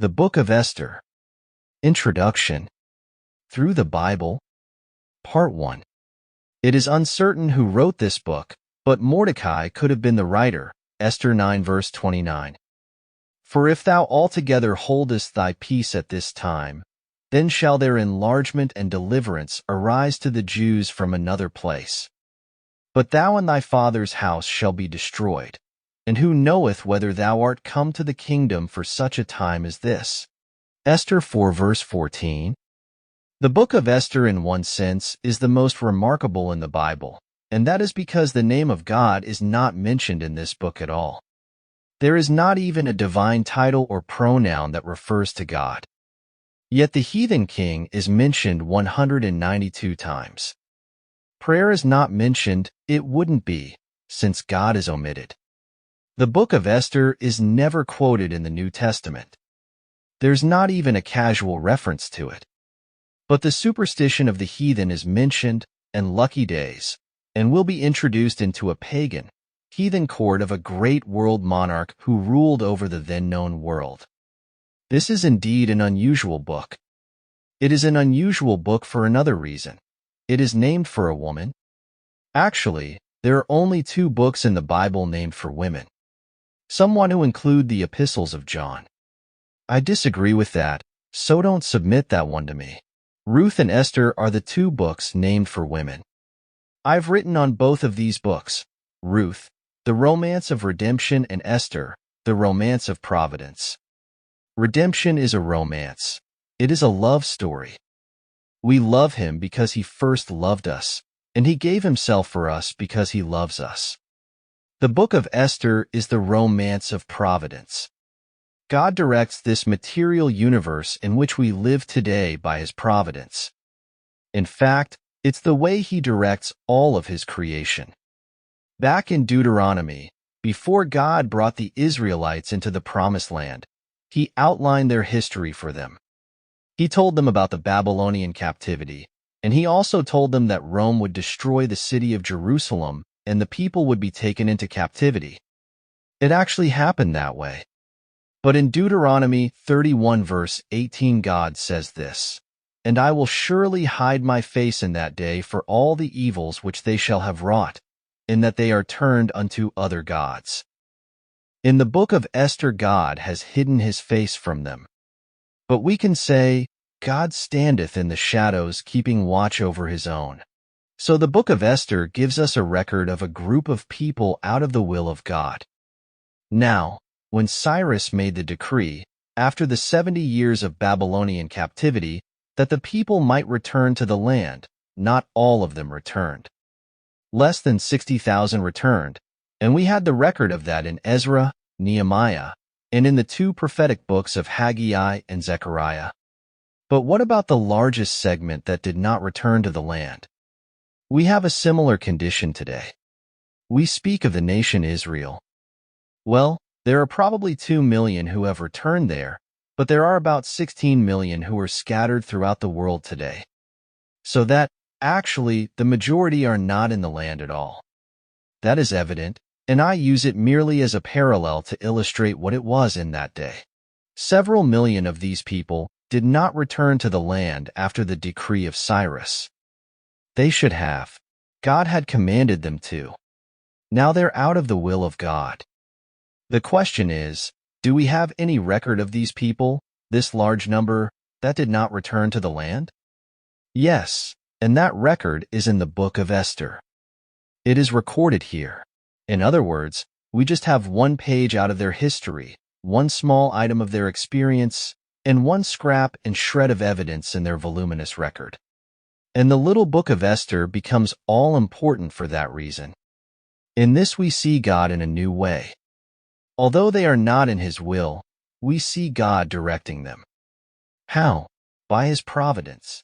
The Book of Esther. Introduction. Through the Bible. Part 1. It is uncertain who wrote this book, but Mordecai could have been the writer. Esther 9 verse 29. For if thou altogether holdest thy peace at this time, then shall their enlargement and deliverance arise to the Jews from another place. But thou and thy father's house shall be destroyed. And who knoweth whether thou art come to the kingdom for such a time as this? Esther 4 verse 14. The book of Esther in one sense is the most remarkable in the Bible, and that is because the name of God is not mentioned in this book at all. There is not even a divine title or pronoun that refers to God. Yet the heathen king is mentioned 192 times. Prayer is not mentioned, it wouldn't be, since God is omitted. The book of Esther is never quoted in the New Testament. There's not even a casual reference to it. But the superstition of the heathen is mentioned, and lucky days, and will be introduced into a pagan, heathen court of a great world monarch who ruled over the then-known world. This is indeed an unusual book. It is an unusual book for another reason. It is named for a woman. Actually, there are only 2 books in the Bible named for women. Some want to include the epistles of John. I disagree with that, so don't submit that one to me. Ruth and Esther are the 2 books named for women. I've written on both of these books, Ruth, the romance of redemption, and Esther, the romance of providence. Redemption is a romance. It is a love story. We love him because he first loved us, and he gave himself for us because he loves us. The book of Esther is the romance of providence. God directs this material universe in which we live today by his providence. In fact, it's the way he directs all of his creation. Back in Deuteronomy, before God brought the Israelites into the Promised Land, he outlined their history for them. He told them about the Babylonian captivity, and he also told them that Rome would destroy the city of Jerusalem and the people would be taken into captivity. It actually happened that way. But in Deuteronomy 31 verse 18 God says this, And I will surely hide my face in that day for all the evils which they shall have wrought, in that they are turned unto other gods. In the book of Esther God has hidden his face from them. But we can say, God standeth in the shadows keeping watch over his own. So the book of Esther gives us a record of a group of people out of the will of God. Now, when Cyrus made the decree, after the 70 years of Babylonian captivity, that the people might return to the land, not all of them returned. Less than 60,000 returned, and we had the record of that in Ezra, Nehemiah, and in the 2 prophetic books of Haggai and Zechariah. But what about the largest segment that did not return to the land? We have a similar condition today. We speak of the nation Israel. Well, there are probably 2 million who have returned there, but there are about 16 million who are scattered throughout the world today. So that, actually, the majority are not in the land at all. That is evident, and I use it merely as a parallel to illustrate what it was in that day. Several million of these people did not return to the land after the decree of Cyrus. They should have. God had commanded them to. Now they're out of the will of God. The question is, do we have any record of these people, this large number, that did not return to the land? Yes, and that record is in the book of Esther. It is recorded here. In other words, we just have 1 page out of their history, 1 small item of their experience, and 1 scrap and shred of evidence in their voluminous record. And the little book of Esther becomes all-important for that reason. In this we see God in a new way. Although they are not in his will, we see God directing them. How? By his providence.